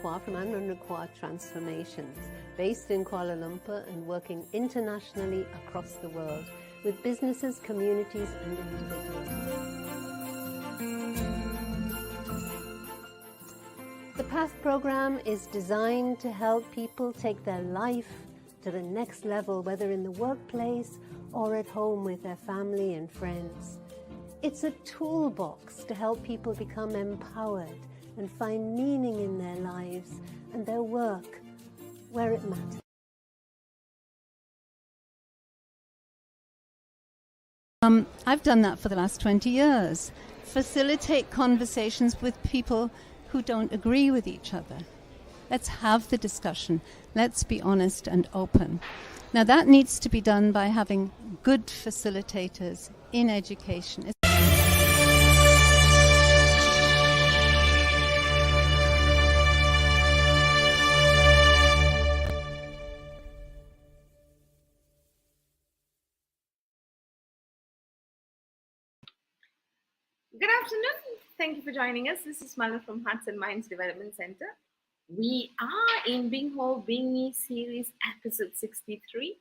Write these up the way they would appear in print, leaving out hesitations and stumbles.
Munro-Kua from Anne Munro-Kua Transformations, based in Kuala Lumpur and working internationally across the world with businesses, communities and individuals. The PATH program is designed to help people take their life to the next level, whether in the workplace or at home with their family and friends. It's a toolbox to help people become empowered and find meaning in their lives and their work where it matters. I've done that for the last 20 years. Facilitate conversations with people who don't agree with each other. Let's have the discussion. Let's be honest and open. Now that needs to be done by having good facilitators in education. Good afternoon. Thank you for joining us. This is Mala from Hearts&Minds Development Center. We are in Bing Ho Bing Me series episode 63.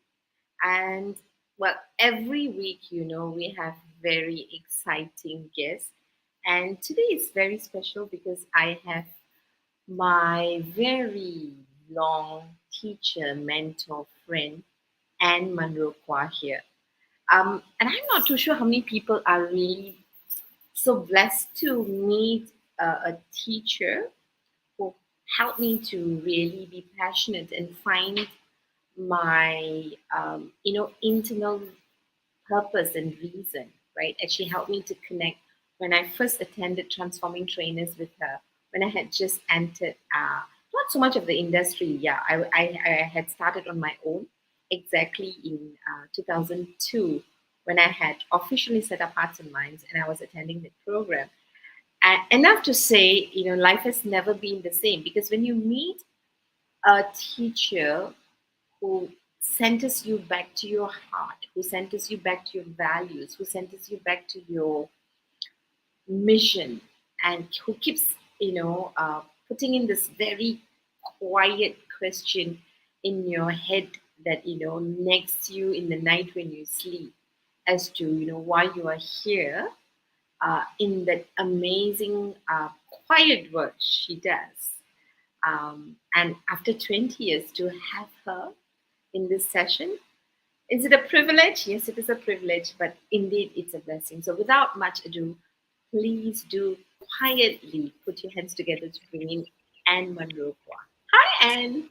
And well, every week, we have very exciting guests. And today is very special because I have my very long teacher, mentor, friend, Anne Munro-Kua here. And I'm not too sure how many people are really so blessed to meet a teacher who helped me to really be passionate and find my, internal purpose and reason, right? And she helped me to connect when I first attended Transforming Trainers with her, when I had just entered, not so much of the industry. Yeah, I had started on my own exactly in 2002 when I had officially set up Hearts&Minds and I was attending the program. Enough to say, life has never been the same, because when you meet a teacher who centers you back to your heart, who centers you back to your values, who centers you back to your mission, and who keeps, putting in this very quiet question in your head that, next you in the night when you sleep, as to, why you are here, in that amazing, quiet work she does. And after 20 years to have her in this session, is it a privilege? Yes, it is a privilege, but indeed it's a blessing. So without much ado, please do quietly put your hands together to bring in Anne Munro-Kua. Hi, Anne.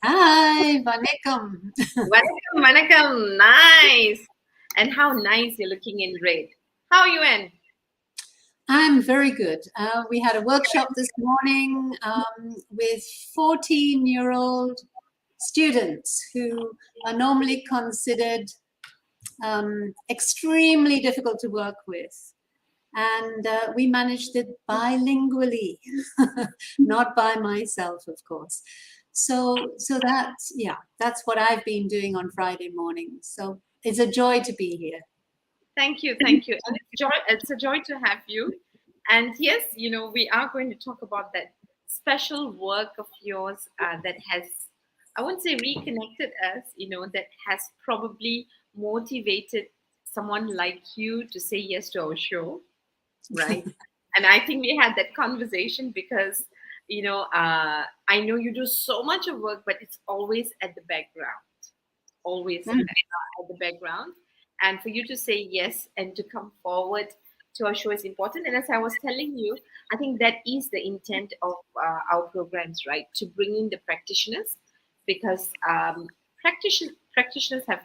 Hi, vanakkam. Vanakkam, nice. And how nice you're looking in red. How are you, Anne? I'm very good. We had a workshop this morning with 14-year-old students who are normally considered extremely difficult to work with. And we managed it bilingually, not by myself, of course. So that's what I've been doing on Friday mornings. So it's a joy to be here. Thank you. And it's a joy to have you. And yes, we are going to talk about that special work of yours that has, I wouldn't say reconnected us, that has probably motivated someone like you to say yes to our show, right? And I think we had that conversation because, I know you do so much of work, but it's always at the background, always at the background. And for you to say yes and to come forward to our show is important. And as I was telling you, I think that is the intent of our programs, right? To bring in the practitioners, because practitioners have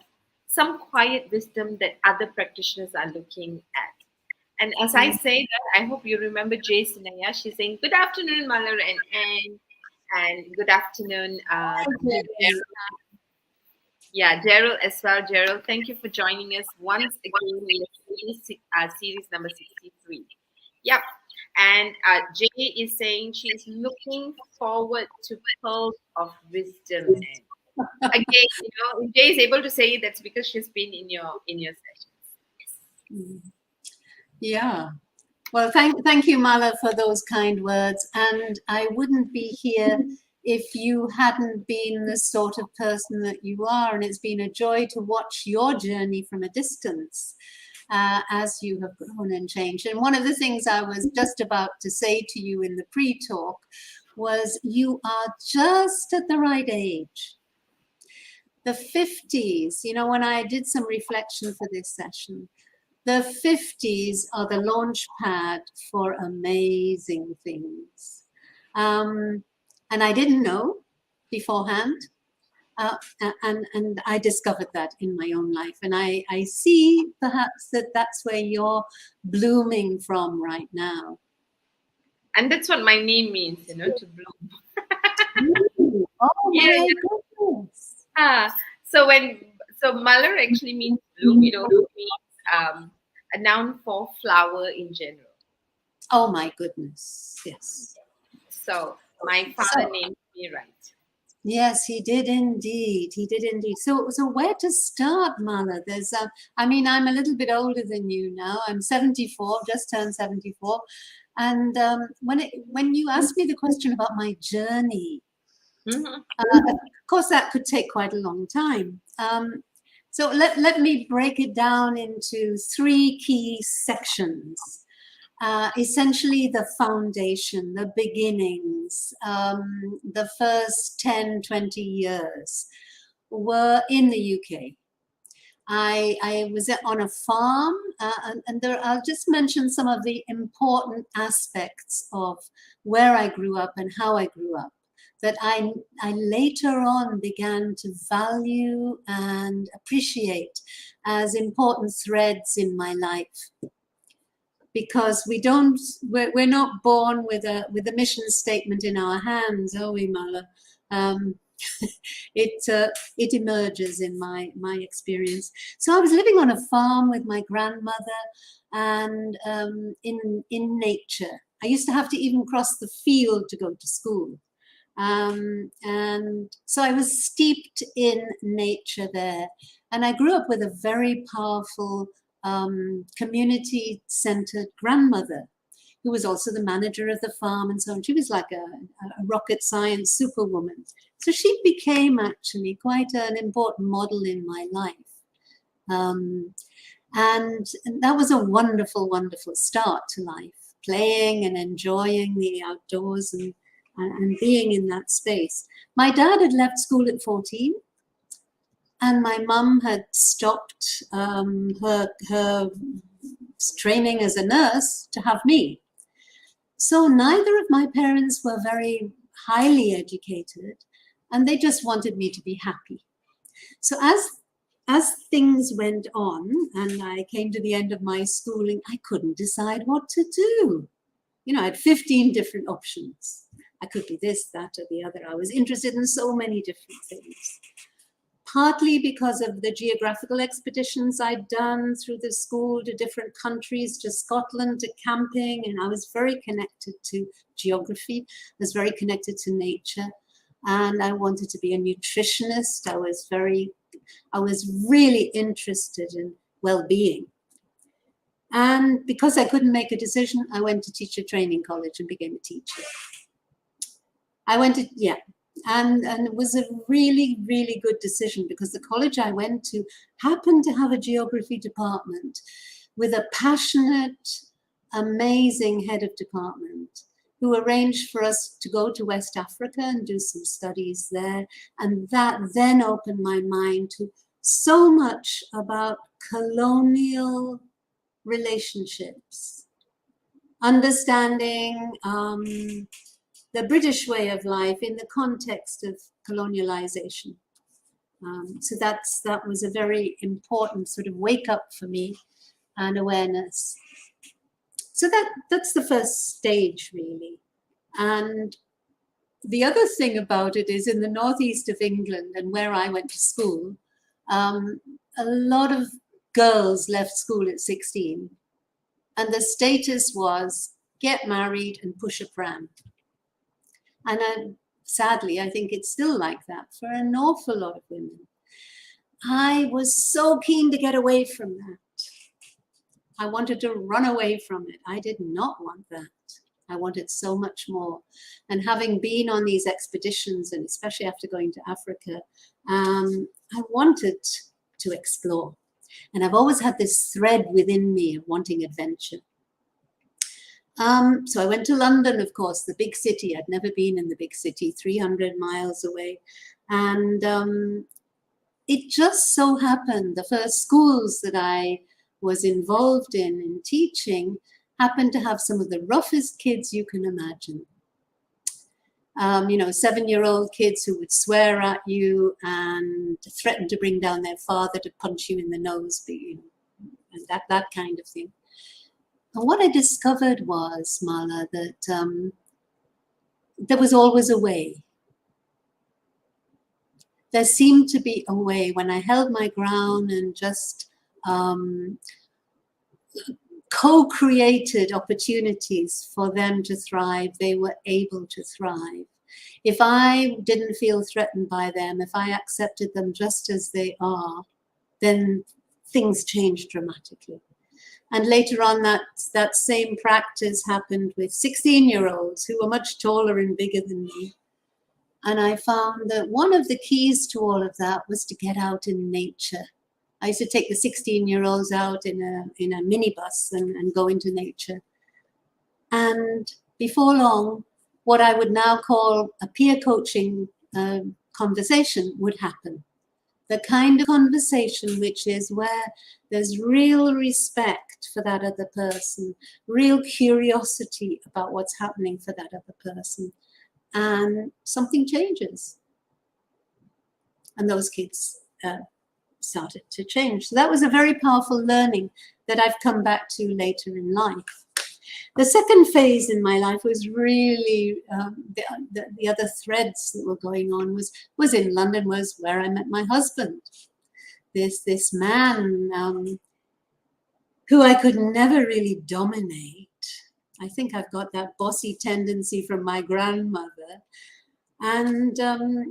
some quiet wisdom that other practitioners are looking at. And as I say that, I hope you remember Jay Sinaya. She's saying, good afternoon, Malar and Anne. And good afternoon, Daryl. Yeah, Daryl as well. Daryl, thank you for joining us once again in series number 63. Yep. And Jay is saying she's looking forward to pearls of wisdom. And again, if Jay is able to say it, that's because she's been in your sessions. Yes. Yeah. Well, thank you, Mala, for those kind words. And I wouldn't be here if you hadn't been the sort of person that you are. And it's been a joy to watch your journey from a distance as you have grown and changed. And one of the things I was just about to say to you in the pre-talk was you are just at the right age. The 50s, you know, when I did some reflection for this session, the 50s are the launch pad for amazing things. And I didn't know beforehand. And I discovered that in my own life. And I see perhaps that that's where you're blooming from right now. And that's what my name means, you know, to bloom. Ooh, oh Yeah, my goodness. So Malar actually means bloom. It also means a noun for flower in general. Oh my goodness. Yes. So my father named me right. Yes, he did indeed. He did indeed. So where to start, Mala? There's, I mean, I'm a little bit older than you now. I'm 74, just turned 74. And when you asked me the question about my journey, of course, that could take quite a long time. So let me break it down into 3 key sections. Essentially the foundation, the beginnings, the first 10, 20 years were in the UK. I was on a farm, and I'll just mention some of the important aspects of where I grew up and how I grew up, that I later on began to value and appreciate as important threads in my life. Because we're not born with a mission statement in our hands, are we, Mala? It emerges in my experience. So I was living on a farm with my grandmother, and in nature. I used to have to even cross the field to go to school, and so I was steeped in nature there, and I grew up with a very powerful community-centered grandmother who was also the manager of the farm and so on. She was like a rocket science superwoman. So she became actually quite an important model in my life. And that was a wonderful, wonderful start to life, playing and enjoying the outdoors and being in that space. My dad had left school at 14. And my mum had stopped her training as a nurse to have me. So neither of my parents were very highly educated, and they just wanted me to be happy. So as things went on and I came to the end of my schooling, I couldn't decide what to do. You know, I had 15 different options. I could be this, that, or the other. I was interested in so many different things. Partly because of the geographical expeditions I'd done through the school to different countries, to Scotland, to camping, and I was very connected to geography. I was very connected to nature, and I wanted to be a nutritionist. I was really interested in well-being. And because I couldn't make a decision, I went to teacher training college and became a teacher. And it was a really, really good decision because the college I went to happened to have a geography department with a passionate, amazing head of department who arranged for us to go to West Africa and do some studies there. And that then opened my mind to so much about colonial relationships, understanding the British way of life in the context of colonialization. So that was a very important sort of wake up for me and awareness. So that's the first stage, really. And the other thing about it is in the northeast of England and where I went to school, a lot of girls left school at 16. And the status was get married and push a pram. And sadly, I think it's still like that for an awful lot of women. I was so keen to get away from that. I wanted to run away from it. I did not want that. I wanted so much more. And having been on these expeditions, and especially after going to Africa, I wanted to explore. And I've always had this thread within me of wanting adventure. So I went to London, of course, the big city. I'd never been in the big city, 300 miles away. And it just so happened the first schools that I was involved in teaching happened to have some of the roughest kids you can imagine. 7-year-old kids who would swear at you and threaten to bring down their father to punch you in the nose, and that kind of thing. And what I discovered was, Mala, that there was always a way. There seemed to be a way when I held my ground and just co-created opportunities for them to thrive. They were able to thrive. If I didn't feel threatened by them, if I accepted them just as they are, then things changed dramatically. And later on, that same practice happened with 16-year-olds who were much taller and bigger than me. And I found that one of the keys to all of that was to get out in nature. I used to take the 16-year-olds out in a minibus and go into nature. And before long, what I would now call a peer coaching conversation would happen. The kind of conversation which is where there's real respect for that other person, real curiosity about what's happening for that other person, and something changes. And those kids started to change. So that was a very powerful learning that I've come back to later in life. The second phase in my life was really the other threads that were going on was in London, was where I met my husband. This man who I could never really dominate. I think I've got that bossy tendency from my grandmother. And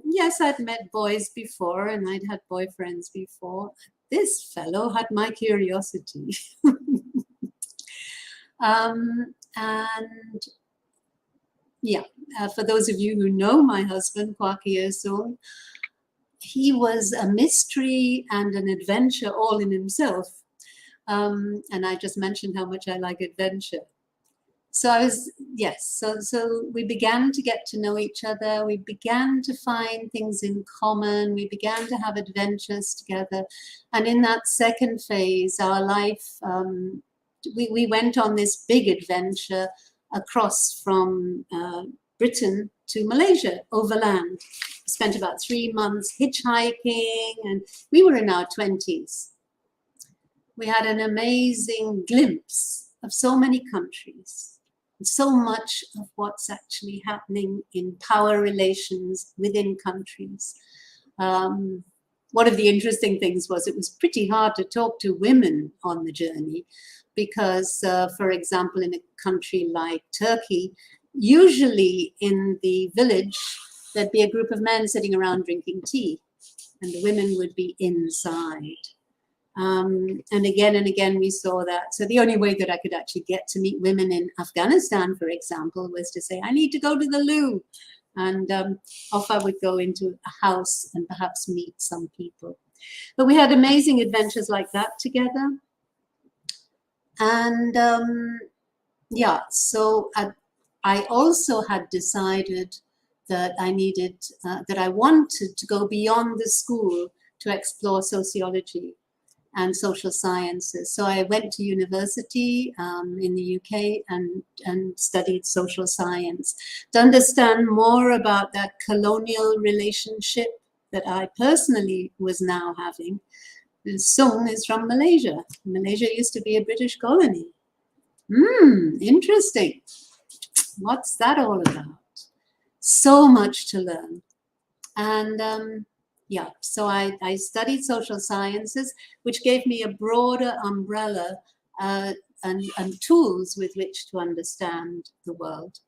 yes, I'd met boys before and I'd had boyfriends before. This fellow had my curiosity. And yeah, for those of you who know my husband, Kwakia Soul, he was a mystery and an adventure all in himself. And I just mentioned how much I like adventure. So so we began to get to know each other. We began to find things in common. We began to have adventures together. And in that second phase, our life, we went on this big adventure across from Britain to Malaysia, overland. Spent about 3 months hitchhiking, and we were in our 20s. We had an amazing glimpse of so many countries, and so much of what's actually happening in power relations within countries. One of the interesting things was it was pretty hard to talk to women on the journey because, for example, in a country like Turkey, usually in the village, there'd be a group of men sitting around drinking tea, and the women would be inside. And again, we saw that. So the only way that I could actually get to meet women in Afghanistan, for example, was to say, I need to go to the loo. And off I would go into a house and perhaps meet some people. But we had amazing adventures like that together. And yeah, so I also had decided that I needed, that I wanted to go beyond the school to explore sociology and social sciences. So I went to university in the UK and studied social science to understand more about that colonial relationship that I personally was now having. Sung is from Malaysia. Malaysia used to be a British colony. Interesting. What's that all about? So much to learn. And yeah, so I studied social sciences, which gave me a broader umbrella and tools with which to understand the world.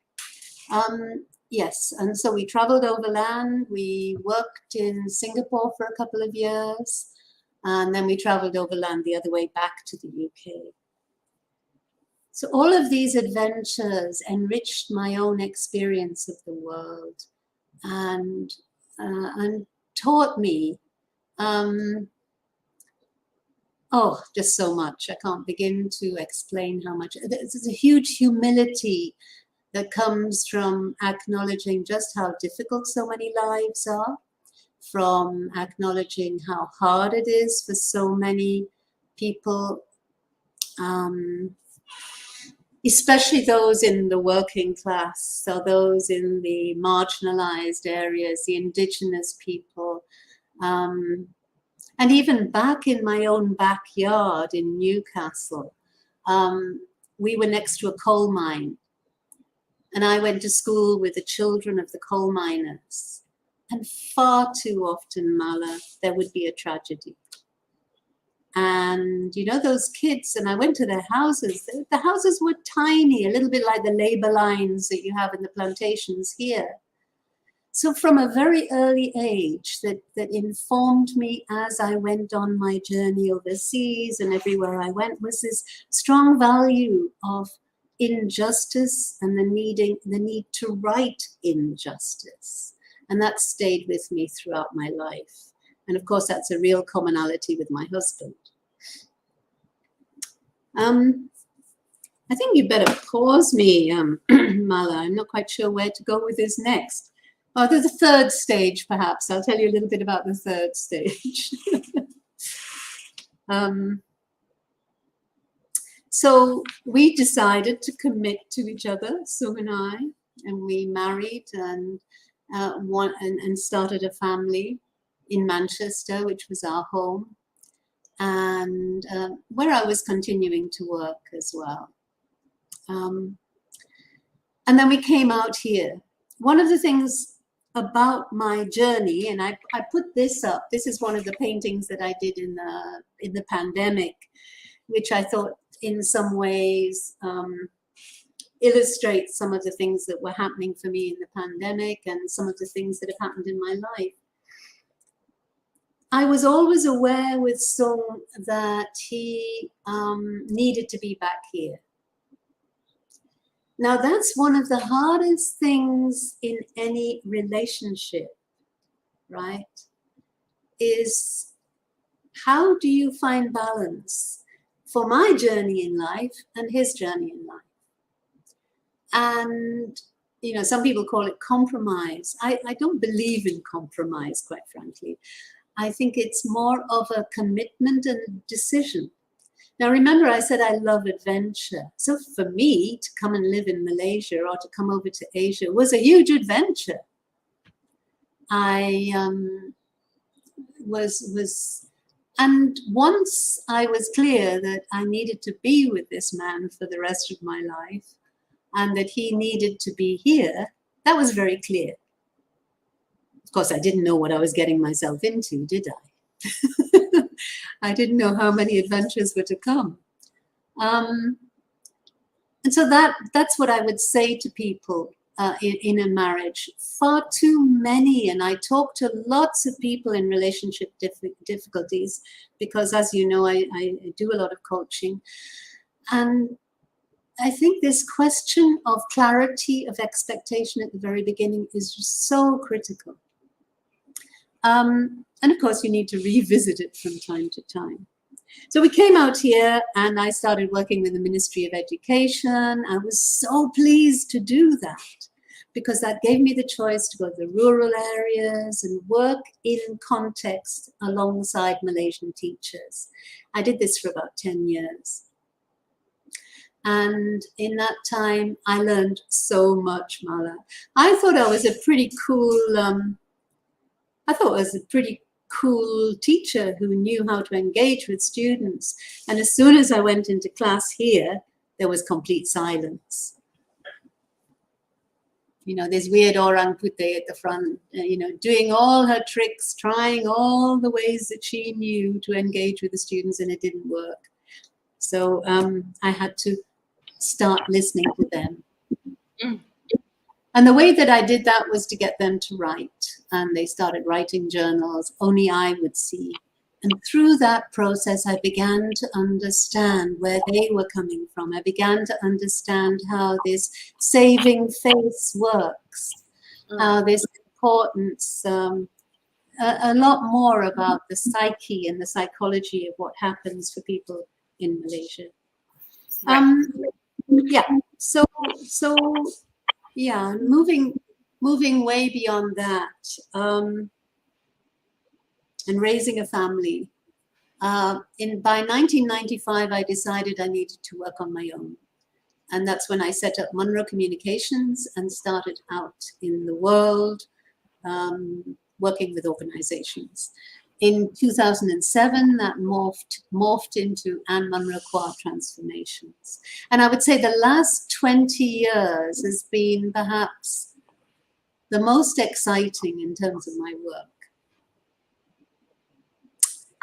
Yes, and so we traveled overland. We worked in Singapore for a couple of years, and then we traveled overland the other way back to the UK. So all of these adventures enriched my own experience of the world, and taught me, just so much. I can't begin to explain how much. There's a huge humility that comes from acknowledging just how difficult so many lives are, from acknowledging how hard it is for so many people, especially those in the working class, so those in the marginalized areas, the indigenous people, and even back in my own backyard in Newcastle, we were next to a coal mine, and I went to school with the children of the coal miners, and far too often, Mala, there would be a tragedy. And you know, those kids, and I went to their houses, the houses were tiny, a little bit like the labor lines that you have in the plantations here. So from a very early age, that informed me as I went on my journey overseas and everywhere I went, was this strong value of injustice and the need to right injustice. And that stayed with me throughout my life. And of course, that's a real commonality with my husband. I think you better pause me, Mala. I'm not quite sure where to go with this next. Oh, there's a third stage, perhaps. I'll tell you a little bit about the third stage. So we decided to commit to each other, Sue and I, and we married and started a family in Manchester, which was our home, and where I was continuing to work as well. And then we came out here. One of the things about my journey, and I put this up, this is one of the paintings that I did in the pandemic, which I thought in some ways illustrates some of the things that were happening for me in the pandemic and some of the things that have happened in my life. I was always aware with Sung that he needed to be back here. Now, that's one of the hardest things in any relationship, right? Is how do you find balance for my journey in life and his journey in life? And, you know, some people call it compromise. I don't believe in compromise, quite frankly. I think it's more of a commitment and a decision. Now, remember, I said I love adventure. So for me to come and live in Malaysia or to come over to Asia was a huge adventure. I and once I was clear that I needed to be with this man for the rest of my life and that he needed to be here, that was very clear. Of course, I didn't know what I was getting myself into, did I? I didn't know how many adventures were to come. And so that's what I would say to people in a marriage. Far too many, and I talk to lots of people in relationship difficulties because, as you know, I do a lot of coaching. And I think this question of clarity of expectation at the very beginning is just so critical. And of course, you need to revisit it from time to time. So we came out here and I started working with the Ministry of Education. I was so pleased to do that because that gave me the choice to go to the rural areas and work in context alongside Malaysian teachers. I did this for about 10 years. And in that time, I learned so much, Mala. I thought I was a pretty cool teacher who knew how to engage with students. And as soon as I went into class here, there was complete silence. You know, this weird orang putih at the front, you know, doing all her tricks, trying all the ways that she knew to engage with the students, and it didn't work. So I had to start listening to them. And the way that I did that was to get them to write. And they started writing journals. Only I would see. And through that process, I began to understand where they were coming from. I began to understand how this saving face works, how this importance, a lot more about the psyche and the psychology of what happens for people in Malaysia. Yeah. So yeah, moving way beyond that, and raising a family. By 1995, I decided I needed to work on my own. And that's when I set up Munro Communications and started out in the world, working with organizations. In 2007, that morphed into Anne Munro-Kua Transformations. And I would say the last 20 years has been perhaps the most exciting in terms of my work.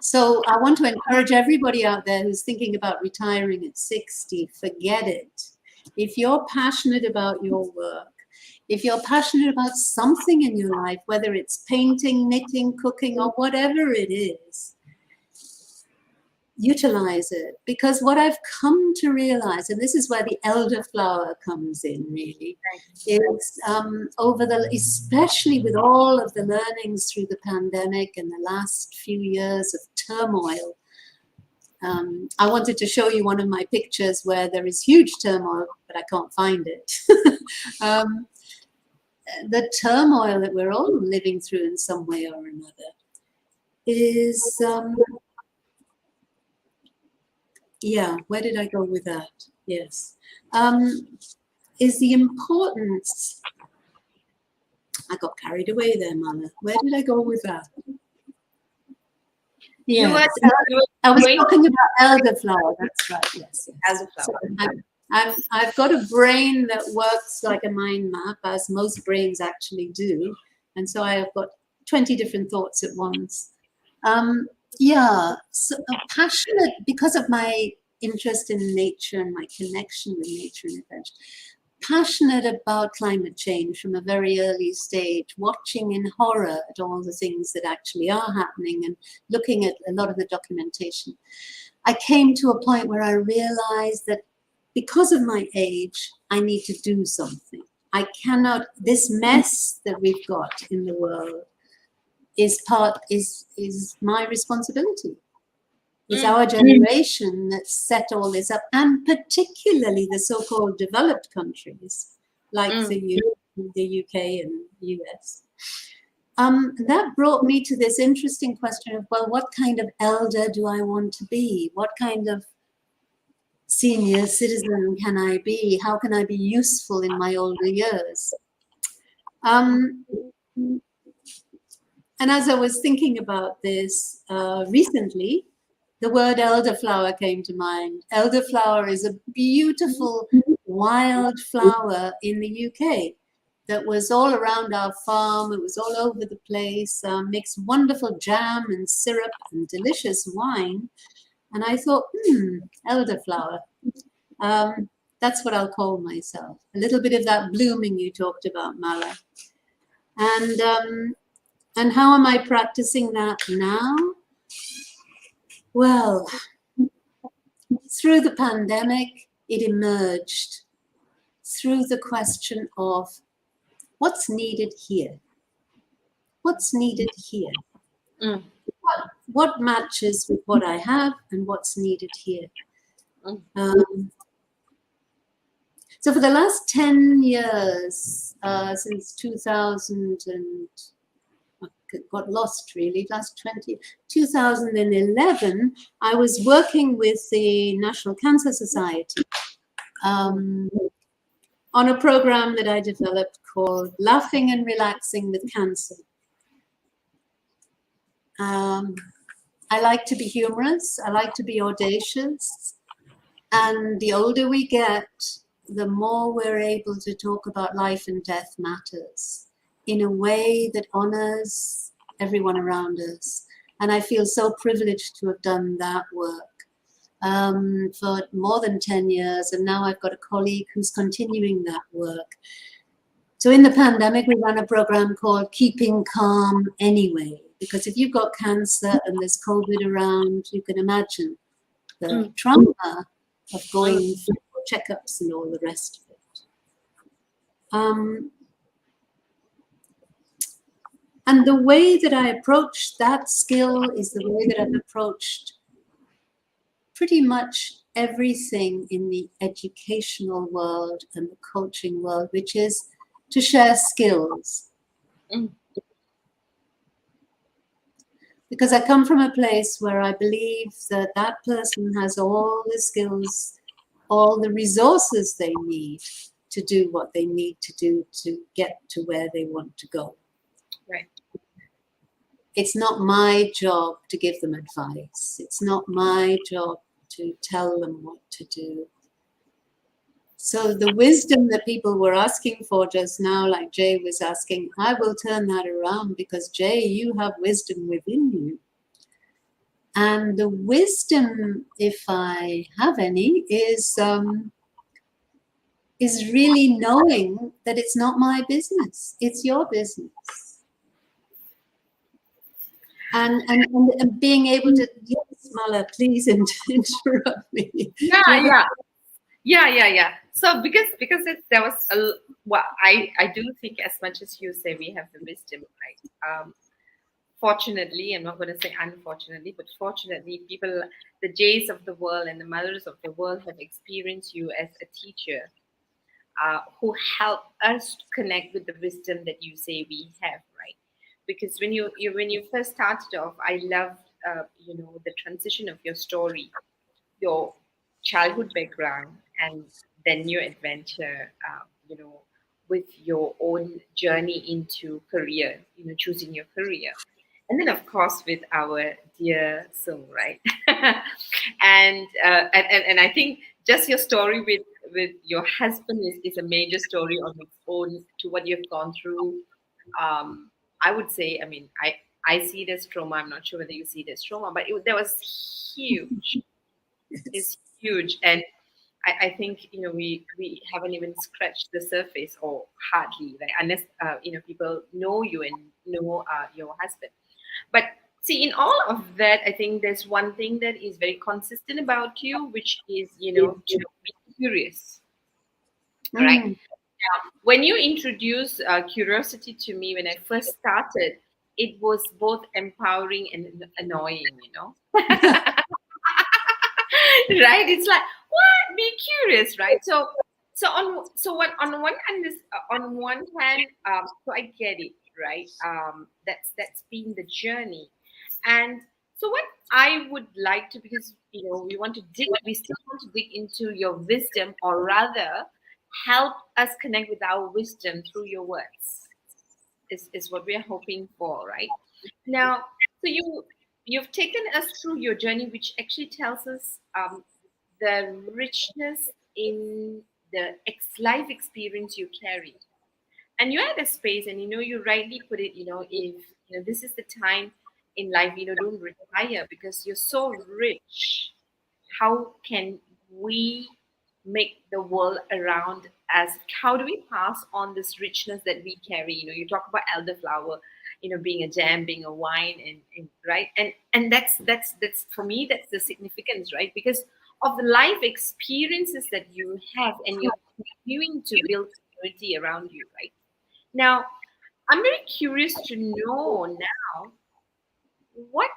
So I want to encourage everybody out there who's thinking about retiring at 60, forget it. If you're passionate about your work, if you're passionate about something in your life, whether it's painting, knitting, cooking, or whatever it is, utilize it. Because what I've come to realize, and this is where the elderflower comes in really, is especially with all of the learnings through the pandemic and the last few years of turmoil. I wanted to show you one of my pictures where there is huge turmoil, but I can't find it. The turmoil that we're all living through in some way or another is, yeah, where did I go with that? Yes. Is the importance, I got carried away there, Mala. Where did I go with that? Yeah, I was talking about elderflower, that's right, yes. Elderflower. So I've got a brain that works like a mind map, as most brains actually do. And so I've got 20 different thoughts at once. Yeah, so passionate because of my interest in nature and my connection with nature and adventure. Passionate about climate change from a very early stage, watching in horror at all the things that actually are happening and looking at a lot of the documentation. I came to a point where I realized that because of my age, I need to do something. I cannot, this mess that we've got in the world is my responsibility. It's our generation that set all this up, and particularly the so-called developed countries like the UK and US. That brought me to this interesting question of, well, what kind of elder do I want to be? What kind of senior citizen can I be? How can I be useful in my older years? And as I was thinking about this recently, the word elderflower came to mind. Elderflower is a beautiful wild flower in the UK that was all around our farm. It was all over the place, makes wonderful jam and syrup and delicious wine. And I thought, elderflower, that's what I'll call myself. A little bit of that blooming you talked about, Mala. And how am I practicing that now? Well, through the pandemic, it emerged through the question of what's needed here? What's needed here? What matches with what I have and what's needed here? So for the last 10 years, since 2000 and got lost really, 2011, I was working with the National Cancer Society on a program that I developed called Laughing and Relaxing with Cancer. I like to be humorous, I like to be audacious, and the older we get, the more we're able to talk about life and death matters in a way that honors everyone around us. And I feel so privileged to have done that work for more than 10 years. And now I've got a colleague who's continuing that work. So in the pandemic, we ran a program called Keeping Calm Anyway. Because if you've got cancer and there's COVID around, you can imagine the trauma of going for checkups and all the rest of it. And the way that I approached that skill is the way that I've approached pretty much everything in the educational world and the coaching world, which is to share skills. Because I come from a place where I believe that that person has all the skills, all the resources they need to do what they need to do to get to where they want to go. Right. It's not my job to give them advice. It's not my job to tell them what to do. So the wisdom that people were asking for just now, like Jay was asking, I will turn that around because, Jay, you have wisdom within you. And the wisdom, if I have any, is really knowing that it's not my business. It's your business. And being able to, yes, Mala, please interrupt me. Yeah. So because there was I do think, as much as you say we have the wisdom, right? Fortunately, I'm not going to say unfortunately, but fortunately, people, the Jays of the world and the mothers of the world have experienced you as a teacher, who help us connect with the wisdom that you say we have, right? Because when you first started off, I loved the transition of your story, your childhood background, and then your adventure, with your own journey into career, choosing your career. And then, of course, with our dear Sung, right? and I think just your story with your husband is a major story on its own, to what you've gone through. I would say, I mean, I see it as trauma. I'm not sure whether you see it as trauma, but that was huge. It's huge, and I think we haven't even scratched the surface, or hardly, like, unless people know you and know your husband. But see, in all of that, I think there's one thing that is very consistent about you, which is to be curious, right? Now, when you introduced curiosity to me when I first started, it was both empowering and annoying, right? It's like, what? Be curious, right? So on one hand, so I get it, right? That's been the journey, and so what I would like to, because we still want to dig into your wisdom, or rather, help us connect with our wisdom through your words. Is what we are hoping for, right? Now, so you've taken us through your journey, which actually tells us the richness in the life experience you carry. And you're at a space, and you rightly put it, if this is the time in life, don't retire because you're so rich. How can we make the world around us? How do we pass on this richness that we carry? You talk about elderflower, being a jam, being a wine, and right, and that's for me, that's the significance, right? Because of the life experiences that you have, and you're continuing to build community around you, right? Now, I'm very curious to know now, what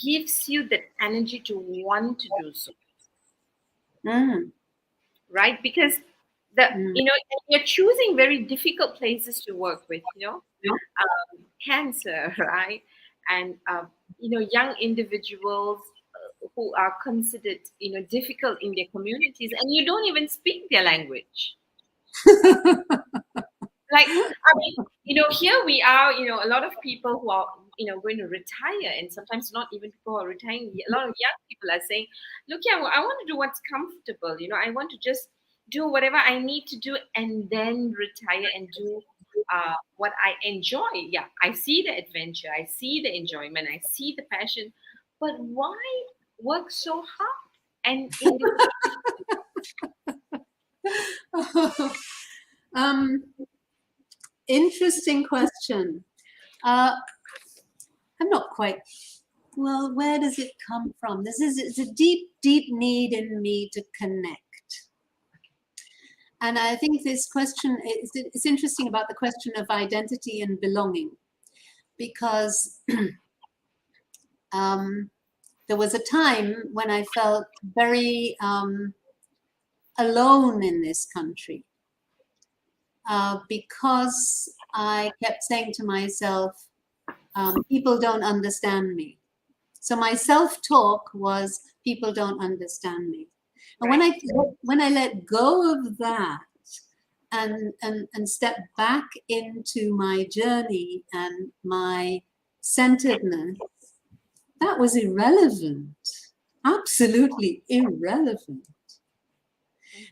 gives you that energy to want to do so, right? Because you're choosing very difficult places to work with, cancer, right? And young individuals who are considered difficult in their communities, and you don't even speak their language. Like, I mean, here we are, a lot of people who are, going to retire, and sometimes not even people who are retiring. A lot of young people are saying, look, yeah, I want to do what's comfortable. I want to just do whatever I need to do and then retire and do what I enjoy. Yeah, I see the adventure, I see the enjoyment, I see the passion, but why work so hard? And interesting question. I'm not quite, well, where does it come from? It's a deep, deep need in me to connect. And I think this question, it's interesting about the question of identity and belonging, because there was a time when I felt very alone in this country, because I kept saying to myself, people don't understand me. So my self-talk was, people don't understand me. And when I let go of that and step back into my journey and my centeredness, that was irrelevant, absolutely irrelevant.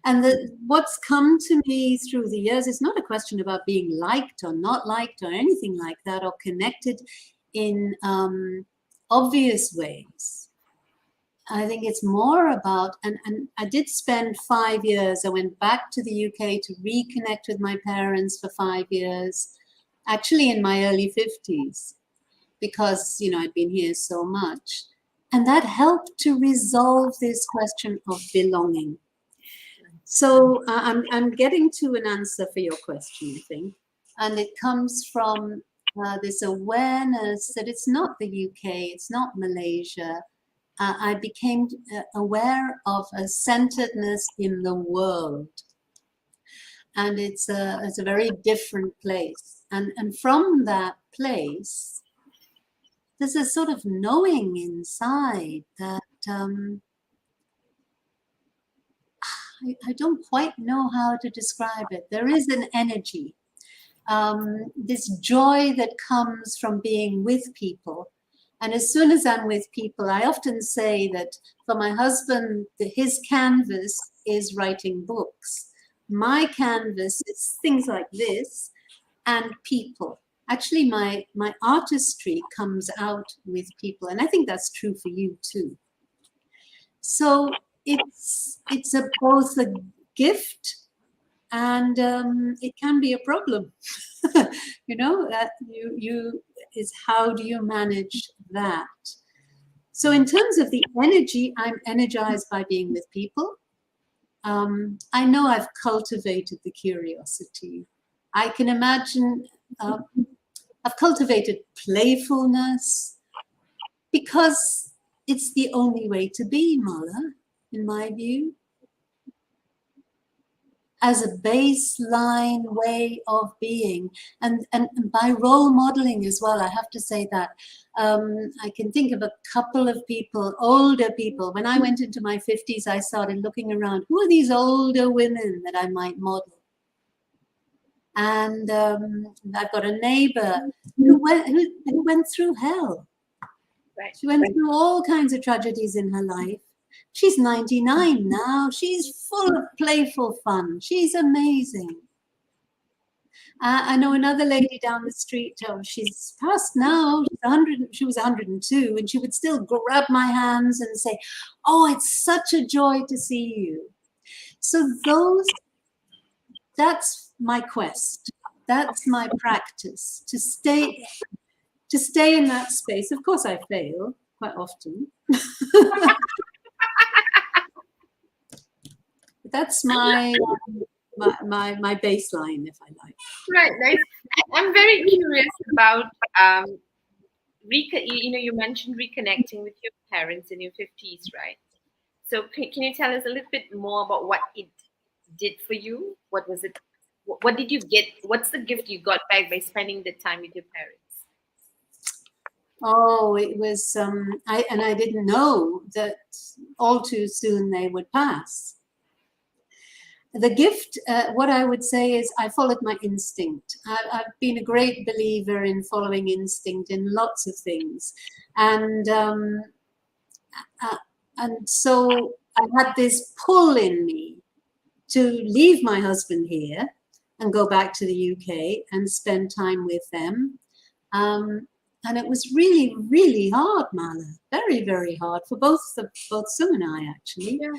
And what's come to me through the years is not a question about being liked or not liked or anything like that, or connected in obvious ways. I think it's more about, and I did spend 5 years, I went back to the UK to reconnect with my parents for 5 years, actually in my early 50s, because, you know, I'd been here so much. And that helped to resolve this question of belonging. So I'm getting to an answer for your question, I think. And it comes from this awareness that it's not the UK, it's not Malaysia. I became aware of a centeredness in the world. And it's a very different place. And from that place, there's a sort of knowing inside that I don't quite know how to describe it. There is an energy, this joy that comes from being with people. And as soon as I'm with people, I often say that for my husband, his canvas is writing books. My canvas is things like this and people. Actually, my artistry comes out with people. And I think that's true for you too. So it's both a gift and it can be a problem. You know, that you is, how do you manage that? So in terms of the energy, I'm energized by being with people. I know I've cultivated the curiosity. I can imagine I've cultivated playfulness, because it's the only way to be, Mala, in my view. As a baseline way of being, and by role modeling as well, I have to say that. I can think of a couple of people, older people. When I went into my 50s, I started looking around, who are these older women that I might model? And I've got a neighbor who went through hell. Right. She went through all kinds of tragedies in her life. She's 99 now. She's full of playful fun. She's amazing. I know another lady down the street. She's passed now. She's 100. She was 102, and she would still grab my hands and say, "Oh, it's such a joy to see you." So that's my quest. That's my practice, to stay in that space. Of course, I fail quite often. That's my baseline, if I like. Right, nice. I'm very curious about you mentioned reconnecting with your parents in your 50s, right? So can you tell us a little bit more about what it did for you? What was it? What did you get? What's the gift you got back by spending the time with your parents? Oh, it was I didn't know that all too soon they would pass. The gift, what I would say is, I followed my instinct. I've been a great believer in following instinct in lots of things, and so I had this pull in me to leave my husband here and go back to the UK and spend time with them. And it was really, really hard, Mala. Very, very hard for both Sue and I, actually. Yeah.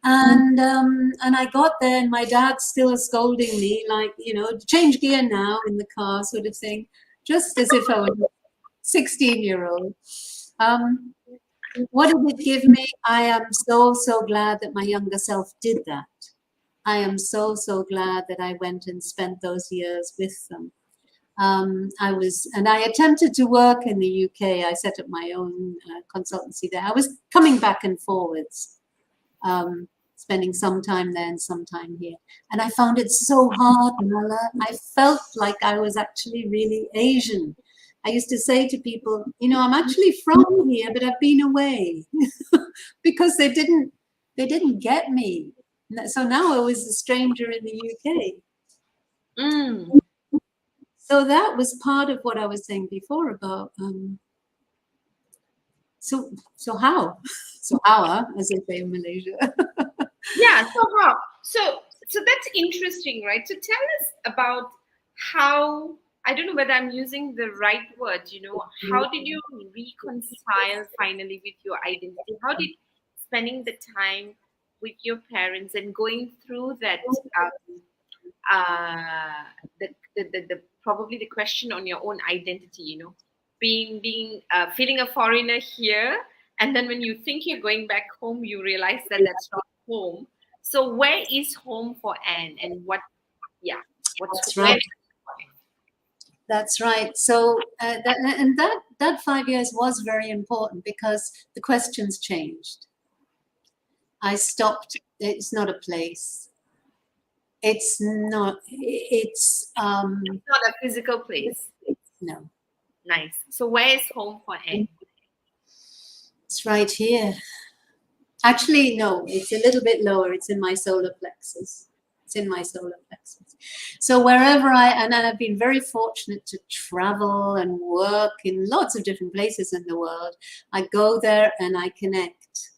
And I got there, and my dad's still scolding me, like, you know, change gear now in the car, sort of thing, just as if I was 16-year-old. What did it give me? I am so, so glad that my younger self did that. I am so, so glad that I went and spent those years with them. I attempted to work in the UK. I set up my own consultancy there. I was coming back and forwards, spending some time there and some time here. And I found it so hard, Mala. I felt like I was actually really Asian. I used to say to people, you know, I'm actually from here, but I've been away because they didn't get me. So now I was a stranger in the UK. Mm. So that was part of what I was saying before about so how as they say in Malaysia. Yeah, so how? So that's interesting, right? So tell us about how, I don't know whether I'm using the right words, you know, how did you reconcile finally with your identity? How did spending the time with your parents and going through that the probably the question on your own identity, you know, being feeling a foreigner here, and then when you think you're going back home, you realize that that's not home. So where is home for Anne, and what? Yeah, what's That's where? right. That's right. So that 5 years was very important because the questions changed. I stopped. It's not a place. It's not. It's It's not a physical place. no. Nice. So where is home for Anne? It's right here. Actually, no. It's a little bit lower. It's in my solar plexus. It's in my solar plexus. So wherever and I've been very fortunate to travel and work in lots of different places in the world. I go there and I connect.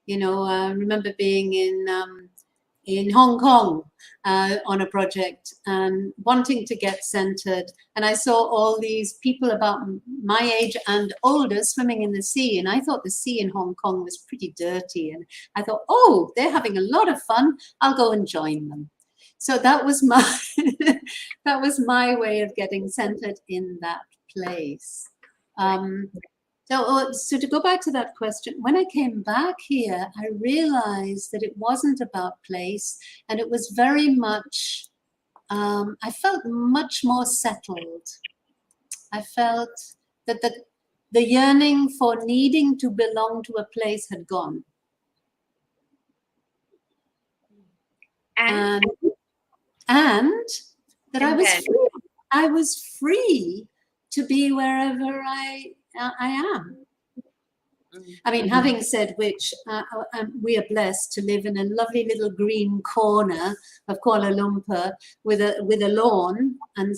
You know, I remember being in Hong Kong on a project and wanting to get centered. And I saw all these people about my age and older swimming in the sea. And I thought the sea in Hong Kong was pretty dirty. And I thought, oh, they're having a lot of fun. I'll go and join them. So that was my that was my way of getting centered in that place. So to go back to that question, when I came back here, I realized that it wasn't about place, and it was very much, I felt much more settled. I felt that the yearning for needing to belong to a place had gone. And that I was free to be wherever I am. I mean, having said which, we are blessed to live in a lovely little green corner of Kuala Lumpur with a lawn and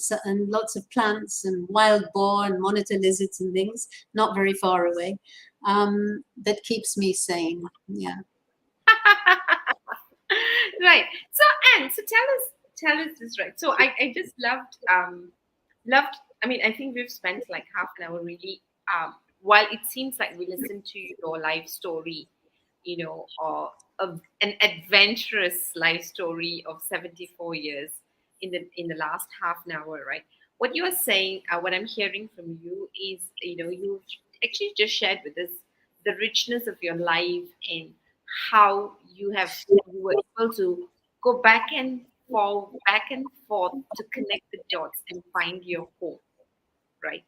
lots of plants and wild boar and monitor lizards and things, not very far away. That keeps me sane. Yeah. Right. So Anne, so tell us this, right? So I just loved. I mean, I think we've spent like half an hour really. While it seems like we listened to your life story, you know, or an adventurous life story of 74 years in the last half an hour, right? What you are saying, what I'm hearing from you is, you know, you actually just shared with us the richness of your life and how you were able to go back and forth to connect the dots and find your home, right?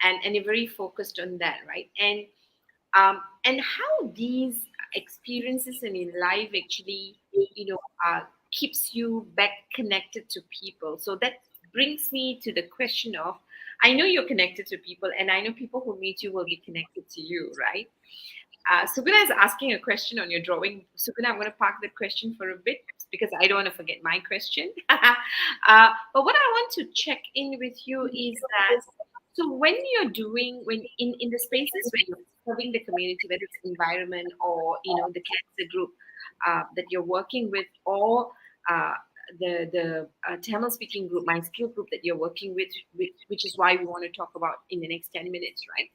And you're very focused on that, right? And how these experiences in your life actually, you know, keeps you back connected to people. So that brings me to the question of, I know you're connected to people, and I know people who meet you will be connected to you, right? Suguna is asking a question on your drawing. Suguna, I'm going to park that question for a bit because I don't want to forget my question. But what I want to check in with you is that, so when you're when in the spaces where you're serving the community, whether it's environment or, you know, the cancer group that you're working with, or the Tamil speaking group, my skill group that you're working with, which is why we want to talk about in the next 10 minutes, right?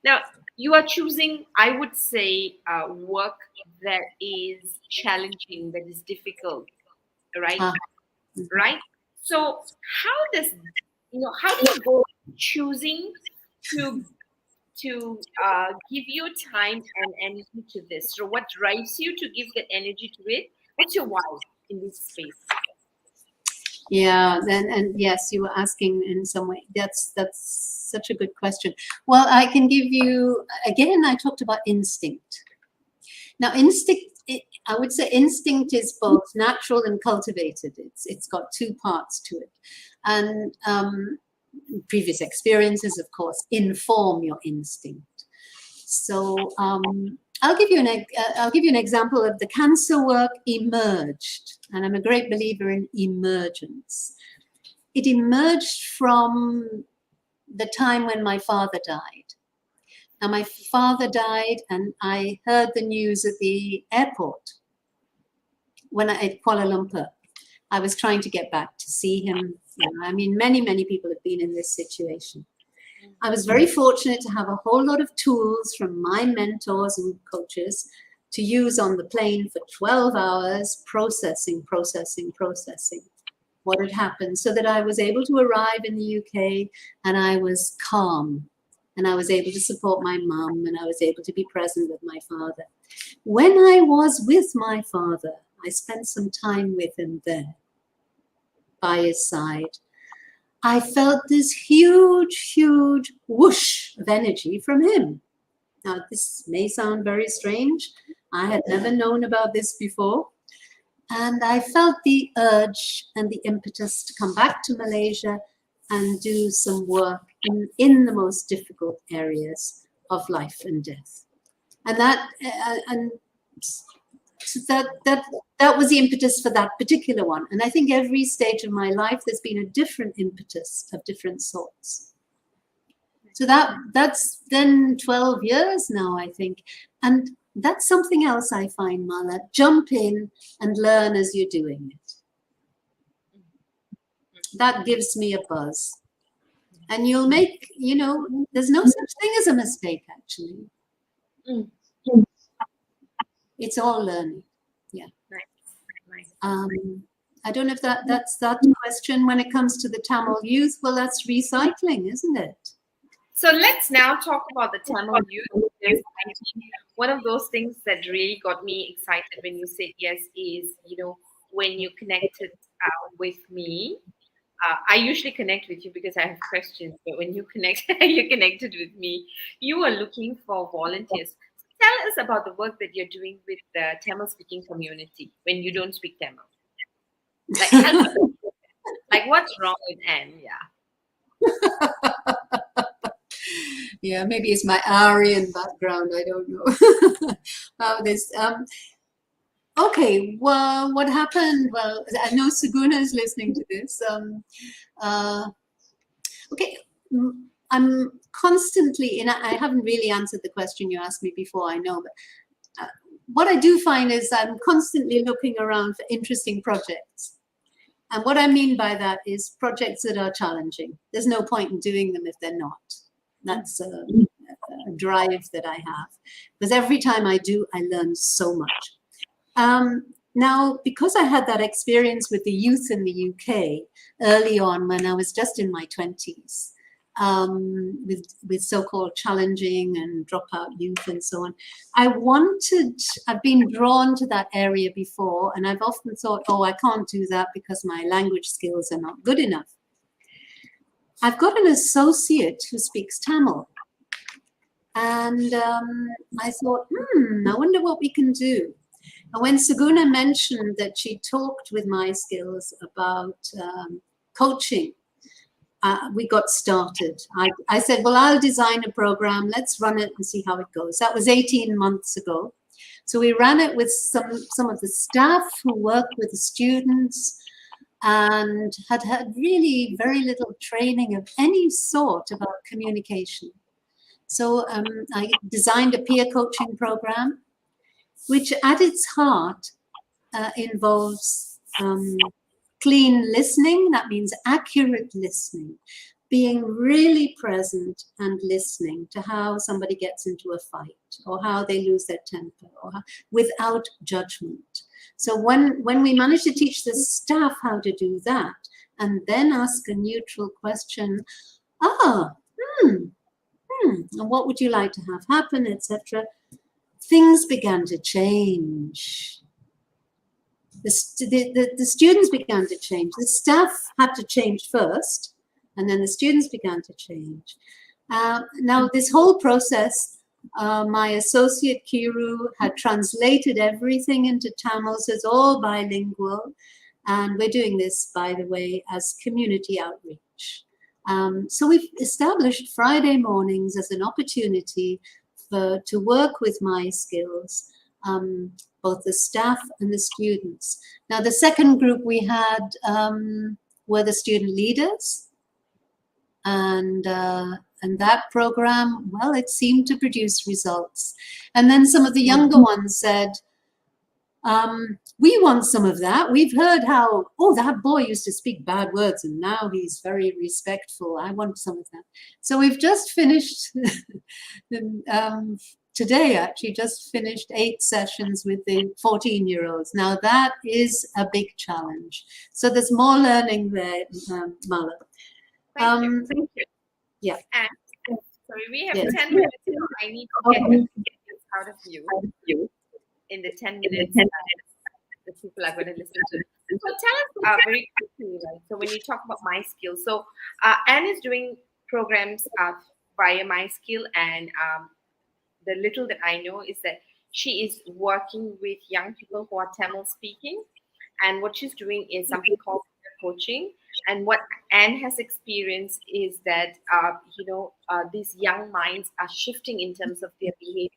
Now, you are choosing, I would say, work that is challenging, that is difficult, right? Right? So how does, you know, how do you go choosing to give your time and energy to this? So what drives you to give that energy to it? What's your why in this space? Yeah, and yes, you were asking in some way. That's such a good question. Well, I can give you, again, I talked about instinct. Now, I would say instinct is both natural and cultivated. It's got two parts to it. And previous experiences, of course, inform your instinct. So I'll give you an example of the cancer work emerged, and I'm a great believer in emergence. It emerged from the time when my father died. Now, my father died, and I heard the news at the airport at Kuala Lumpur. I was trying to get back to see him. I mean, many people have been in this situation. I was very fortunate to have a whole lot of tools from my mentors and coaches to use on the plane for 12 hours, processing what had happened, so that I was able to arrive in the UK and I was calm. And I was able to support my mum, and I was able to be present with my father. When I was with my father, I spent some time with him there, by his side. I felt this huge whoosh of energy from him. Now, this may sound very strange. I had never known about this before. And I felt the urge and the impetus to come back to Malaysia and do some work in the most difficult areas of life and death. And that was the impetus for that particular one. And I think every stage of my life, there's been a different impetus of different sorts. So that's then 12 years now, I think. And that's something else I find, Mala. Jump in and learn as you're doing it. That gives me a buzz. And you'll make, there's no such thing as a mistake, actually. It's all learning. Yeah. Nice. I don't know if that's that question when it comes to the Tamil youth. Well, that's recycling, isn't it? So let's now talk about the Tamil youth. Because I think one of those things that really got me excited when you said yes is, when you connected with me. I usually connect with you because I have questions, but when you connected with me, you were looking for volunteers. Tell us about the work that you're doing with the Tamil-speaking community when you don't speak Tamil. Like what's wrong with Anne? Yeah. Yeah, maybe it's my Aryan background. I don't know about this. Okay, well, what happened? Well, I know Saguna is listening to this. Okay, I'm constantly, and I haven't really answered the question you asked me before, I know, but what I do find is I'm constantly looking around for interesting projects. And what I mean by that is projects that are challenging. There's no point in doing them if they're not. That's a drive that I have. Because every time I do, I learn so much. Now, because I had that experience with the youth in the UK early on when I was just in my 20s, with so-called challenging and dropout youth and so on, I've been drawn to that area before, and I've often thought, oh, I can't do that because my language skills are not good enough. I've got an associate who speaks Tamil. And I thought, I wonder what we can do. And when Saguna mentioned that she talked with My Skills about coaching, we got started. I said, well, I'll design a program. Let's run it and see how it goes. That was 18 months ago. So we ran it with some of the staff who work with the students and had really very little training of any sort about communication. So I designed a peer coaching program, which at its heart involves clean listening. That means accurate listening, being really present and listening to how somebody gets into a fight or how they lose their temper, or without judgment. So when we managed to teach the staff how to do that and then ask a neutral question, And what would you like to have happen, etc. Things began to change. The students began to change. The staff had to change first, and then the students began to change. Now, this whole process, my associate Kiru had translated everything into Tamil, so it's all bilingual. And we're doing this, by the way, as community outreach. So we've established Friday mornings as an opportunity to work with my skills, both the staff and the students. Now, the second group we had were the student leaders. And that program, well, it seemed to produce results. And then some of the younger ones said, we want some of that. We've heard how, that boy used to speak bad words and now he's very respectful. I want some of that. So we've just finished, today actually, just finished 8 sessions with the 14-year-olds. Now that is a big challenge. So there's more learning there, Mala. Thank you. Yeah. And, sorry, we have 10 minutes. So I need to get this out of you in the 10 minutes that the people are going to listen to. So tell us very quickly, right? So when you talk about My Skill, so Anne is doing programs via My Skill, and the little that I know is that she is working with young people who are Tamil speaking, and what she's doing is something called coaching. And what Anne has experienced is that these young minds are shifting in terms of their behavior,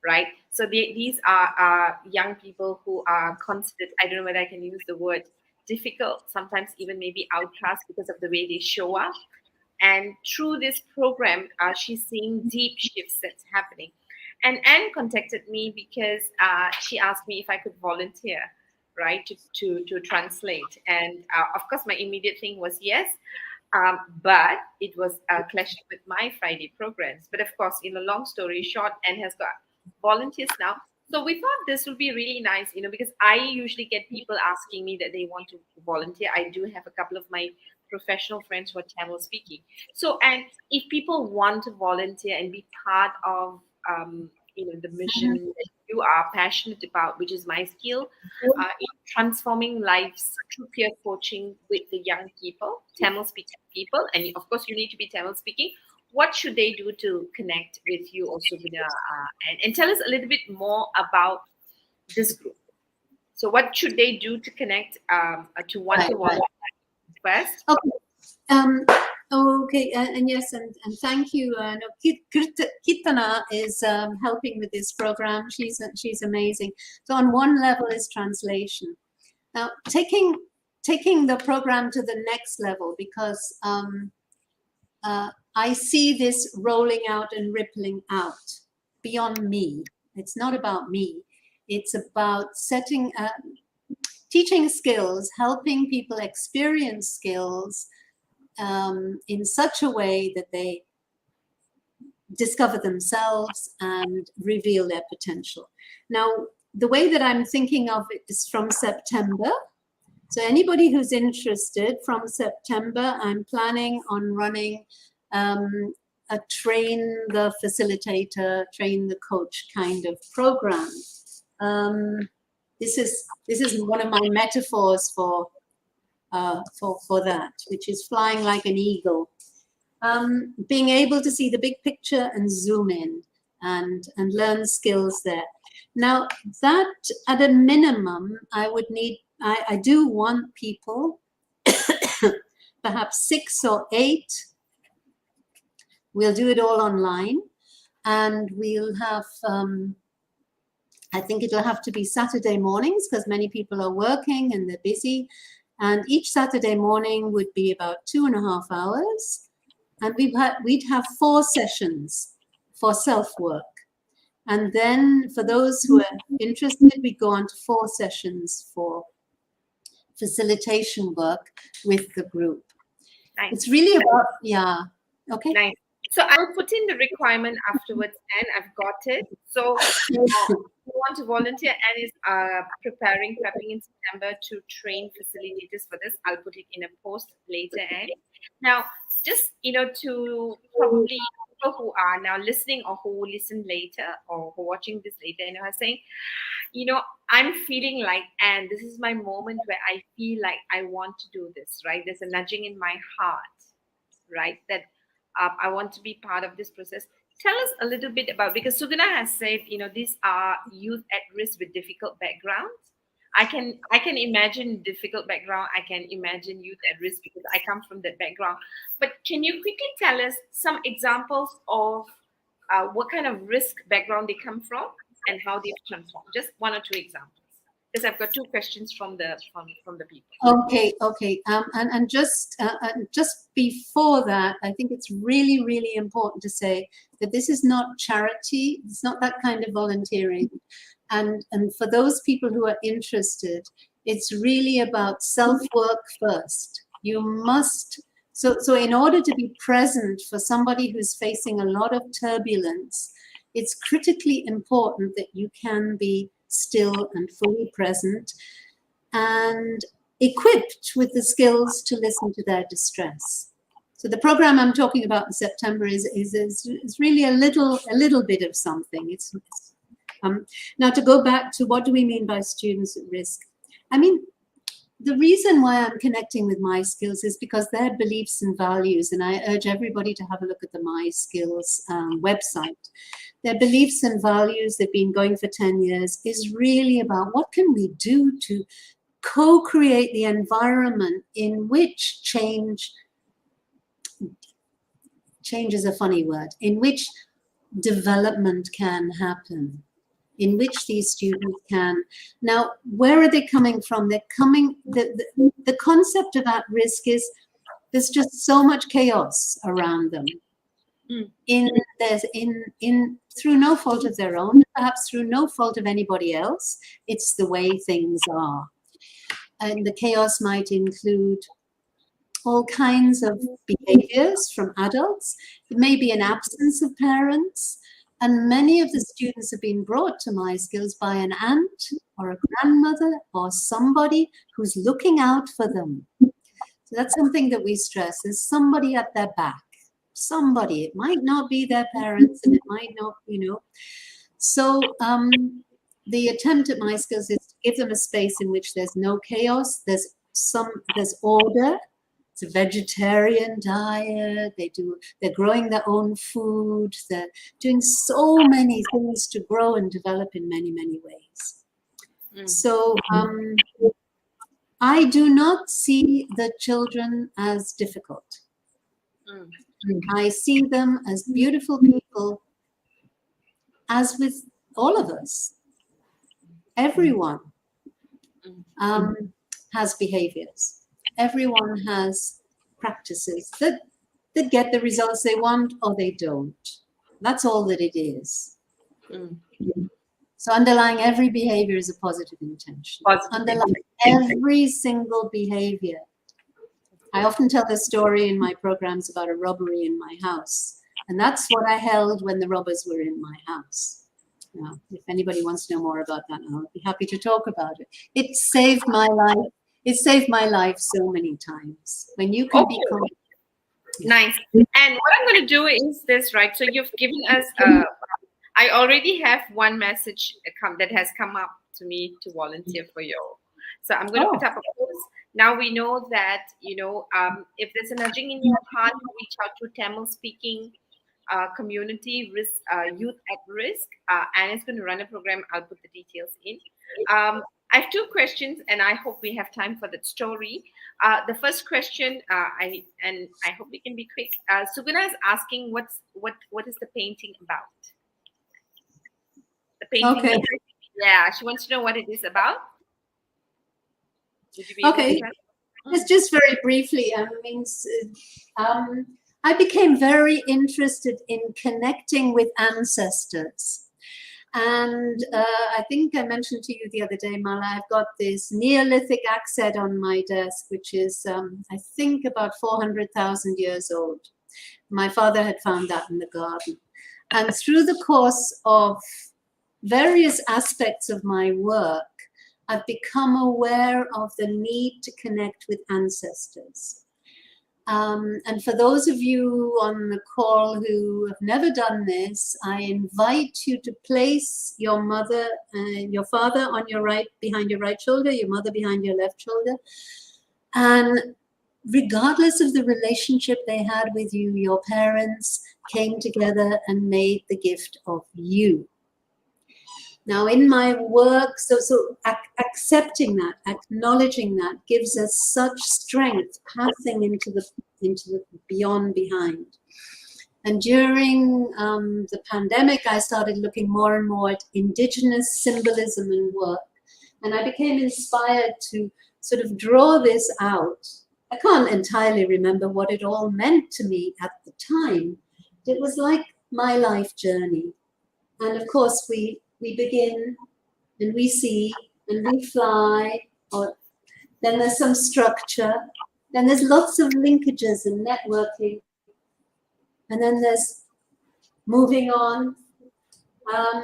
right? So these are young people who are considered, I don't know whether I can use the word difficult, sometimes even maybe outcast because of the way they show up. And through this program, she's seeing deep shifts that's happening. And Anne contacted me because she asked me if I could volunteer, right, to translate. And of course, my immediate thing was yes, but it was clashing with my Friday programs. But of course, in a long story short, Anne has got volunteers now. So we thought this would be really nice, because I usually get people asking me that they want to volunteer. I do have a couple of my professional friends who are Tamil speaking. So, and if people want to volunteer and be part of, the mission that you are passionate about, which is My Skill, in transforming lives through peer coaching with the young people, Tamil speaking people, and of course you need to be Tamil speaking. What should they do to connect with you also, Subina? And tell us a little bit more about this group. So what should they do to connect to one-to-one first? Okay, and yes, and thank you. Kirtana is helping with this program. She's amazing. So on one level is translation. Now taking the program to the next level, because I see this rolling out and rippling out beyond me. It's not about me. It's about teaching skills, helping people experience skills in such a way that they discover themselves and reveal their potential. Now, the way that I'm thinking of it is from September. So anybody who's interested, from September, I'm planning on running a train the facilitator, train the coach kind of program. This is one of my metaphors for that, which is flying like an eagle. Being able to see the big picture and zoom in and learn skills there. Now, that at a minimum, I do want people, perhaps 6 or 8. We'll do it all online, and we'll have, I think it'll have to be Saturday mornings because many people are working and they're busy. And each Saturday morning would be about 2.5 hours. And we'd have 4 sessions for self-work. And then for those who are interested, we go on to 4 sessions for facilitation work with the group. Nice. It's really about, yeah. Okay. Nice. So I'll put in the requirement afterwards, and I've got it. So who want to volunteer and is prepping in September to train facilitators for this. I'll put it in a post later. And now, just to probably people who are now listening or who will listen later or who are watching this later, are saying, I'm feeling like, and this is my moment where I feel like I want to do this, right? There's a nudging in my heart, right? That I want to be part of this process. Tell us a little bit about, because Suguna has said, these are youth at risk with difficult backgrounds. I can imagine difficult background. I can imagine youth at risk because I come from that background. But can you quickly tell us some examples of what kind of risk background they come from and how they've transformed? Just one or two examples, because I've got two questions from the people. Okay. And just before that, I think it's really, really important to say that this is not charity. It's not that kind of volunteering. And for those people who are interested, it's really about self-work first. You must, so in order to be present for somebody who's facing a lot of turbulence, it's critically important that you can be still and fully present and equipped with the skills to listen to their distress. So the program I'm talking about in September is really a little bit of something. Now, to go back to what do we mean by students at risk? I mean, the reason why I'm connecting with My Skills is because their beliefs and values, and I urge everybody to have a look at the My Skills website. Their beliefs and values, they've been going for 10 years, is really about what can we do to co-create the environment in which change is a funny word, in which development can happen, in which these students can. Now, where are they coming from? They're coming, the concept of at risk is there's just so much chaos around them. Through no fault of their own, perhaps through no fault of anybody else. It's the way things are. And the chaos might include all kinds of behaviors from adults. It may be an absence of parents. And many of the students have been brought to My Skills by an aunt or a grandmother or somebody who's looking out for them. So that's something that we stress. There's somebody at their back. Somebody. It might not be their parents and it might not, So the attempt at My Skills is to give them a space in which there's no chaos. There's order. It's a vegetarian diet. They're growing their own food. They're doing so many things to grow and develop in many, many ways. So I do not see the children as difficult. I see them as beautiful people, as with all of us. Everyone has behaviors. Everyone has practices that get the results they want or they don't. That's all that it is. So underlying every behavior is a positive intention. Underlying every single behavior. I often tell the story in my programs about a robbery in my house. And that's what I held when the robbers were in my house. Now, if anybody wants to know more about that, I'll be happy to talk about it. It saved my life. It saved my life so many times. When you can become... Nice. And what I'm going to do is this, right? So you've given us... I already have one message that has come up to me to volunteer for you. So I'm going to put up a post. Now we know that, if there's a nudging in your heart, reach out to Tamil-speaking community, youth at risk. Anne is going to run a program. I'll put the details in. I have two questions, and I hope we have time for that story. The first question, I hope we can be quick. Suguna is asking, what is the painting about? The painting. Okay. Yeah, she wants to know what it is about. Okay. Just very briefly, I became very interested in connecting with ancestors. And I think I mentioned to you the other day, Mala, I've got this Neolithic axe head on my desk, which is, I think, about 400,000 years old. My father had found that in the garden. And through the course of various aspects of my work, I've become aware of the need to connect with ancestors. And for those of you on the call who have never done this, I invite you to place your mother and your father on your right, behind your right shoulder, your mother behind your left shoulder. And regardless of the relationship they had with you, your parents came together and made the gift of you. Now, in my work, so accepting that, acknowledging that gives us such strength, passing into the beyond, behind. And during the pandemic, I started looking more and more at indigenous symbolism and work. And I became inspired to sort of draw this out. I can't entirely remember what it all meant to me at the time. It was like my life journey. And of course, we begin and we see and we fly, or then there's some structure, then there's lots of linkages and networking, and then there's moving on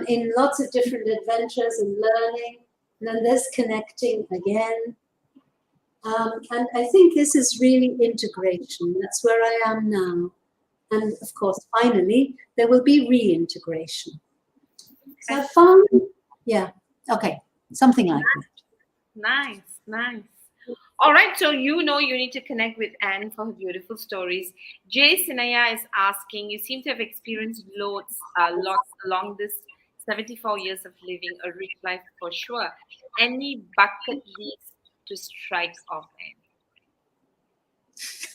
in lots of different adventures and learning, and then there's connecting again. And I think this is really integration. That's where I am now. And of course, finally, there will be reintegration. So I found, yeah, okay, something like that. Nice, nice. All right, so you need to connect with Anne for her beautiful stories. Jay Sinaya is asking, you seem to have experienced lots along this 74 years of living a rich life for sure. Any bucket list to strike off,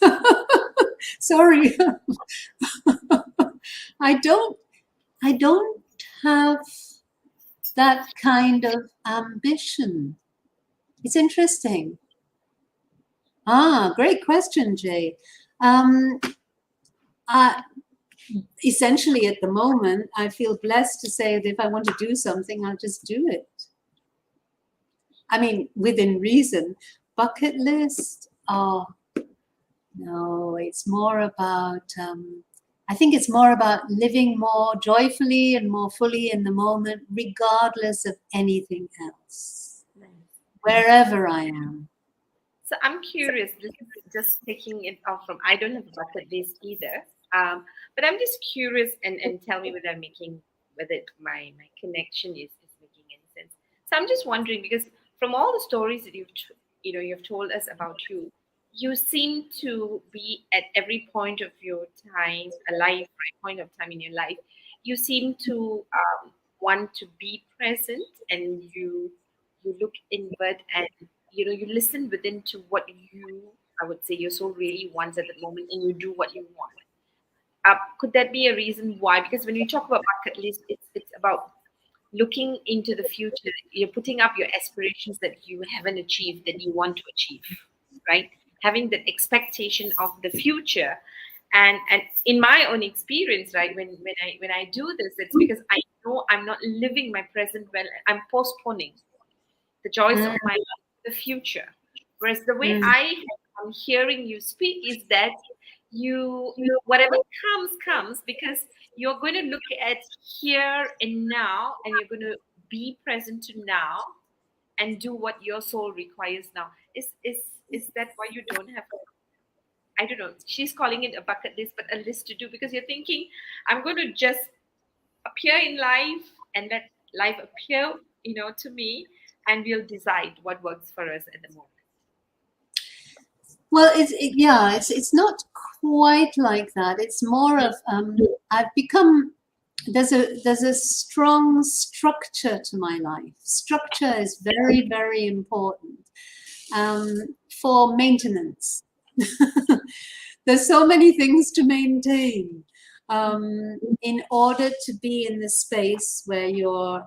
Anne? Sorry. I don't have that kind of ambition. It's interesting. Great question, Jay. Essentially, at the moment, I feel blessed to say that if I want to do something, I'll just do it. I mean, within reason. Bucket list? Oh, no, it's more about, I think it's more about living more joyfully and more fully in the moment, regardless of anything else, wherever I am. So I'm curious, this is just taking it off from, I don't have a bucket list either, but I'm just curious and tell me whether my connection is making any sense. So I'm just wondering, because from all the stories that you've told us about you, you seem to be at every point of your time, point of time in your life, you seem to want to be present, and you look inward, and you listen within to what I would say your soul really wants at the moment, and you do what you want. Could that be a reason why? Because when you talk about bucket list, it's about looking into the future. You're putting up your aspirations that you haven't achieved, that you want to achieve, right? Having that expectation of the future. And in my own experience, right, when I do this, it's because I know I'm not living my present well. I'm postponing the joys of my life, the future. Whereas the way I'm hearing you speak is that you whatever comes, because you're going to look at here and now, and you're going to be present to now and do what your soul requires now. Is that why you don't have I don't know, she's calling it a bucket list, but a list to do, because you're thinking, I'm going to just appear in life and let life appear, to me, and we'll decide what works for us at the moment. Well, it's not quite like that. It's more of I've become, there's a strong structure to my life. Structure is very, very important for maintenance. There's so many things to maintain in order to be in the space where you're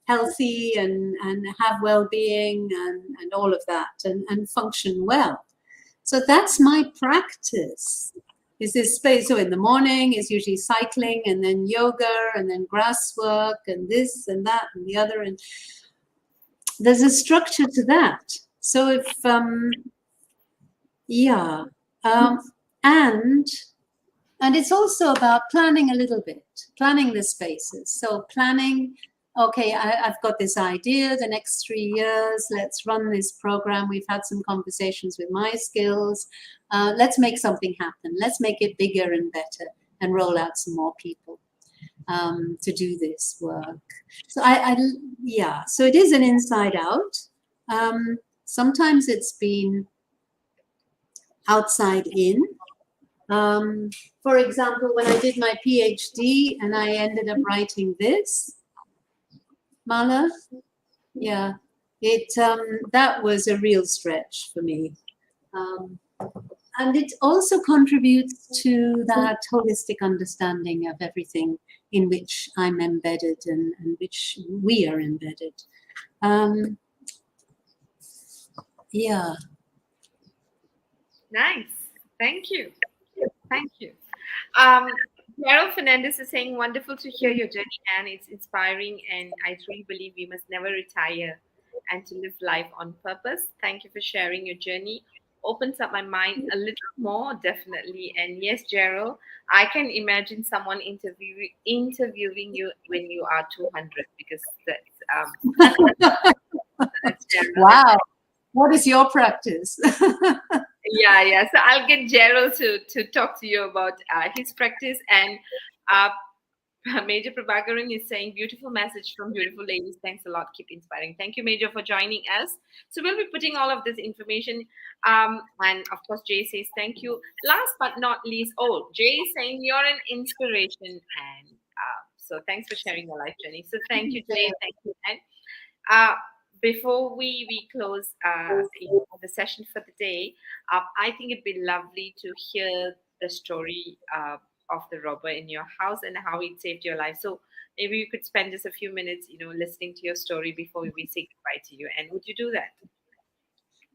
healthy and have well-being and all of that and function well. So that's my practice, is this space. So in the morning is usually cycling, and then yoga, and then grass work, and this and that and the other. And there's a structure to that. So if, and it's also about planning a little bit, planning the spaces. So planning okay, I've got this idea, the next 3 years, let's run this program. We've had some conversations with my skills. Let's make something happen. Let's make it bigger and better and roll out some more people to do this work. So so it is an inside out. Sometimes it's been outside in. For example, when I did my PhD and I ended up writing this, Mala, yeah, that was a real stretch for me. And it also contributes to that holistic understanding of everything in which I'm embedded and which we are embedded. Yeah. Nice. Thank you. Thank you. Carol Fernandez is saying, wonderful to hear your journey, and it's inspiring. And I truly believe we must never retire and to live life on purpose. Thank you for sharing your journey. Opens up my mind a little more, definitely. And yes, Gerald, I can imagine someone interviewing you when you are 200, because that's Gerald. Wow. What is your practice? Yeah. So I'll get Gerald to talk to you about his practice. And Major Prabhakaran is saying, beautiful message from beautiful ladies. Thanks a lot. Keep inspiring. Thank you, Major, for joining us. So we'll be putting all of this information. And of course, Jay says thank you. Last but not least, Jay is saying you're an inspiration. And so thanks for sharing your life journey. So thank you, Jay. Thank you, Anne. Before we close the session for the day, I think it'd be lovely to hear the story of the robber in your house and how it saved your life. So maybe you could spend just a few minutes, listening to your story before we say goodbye to you. And would you do that?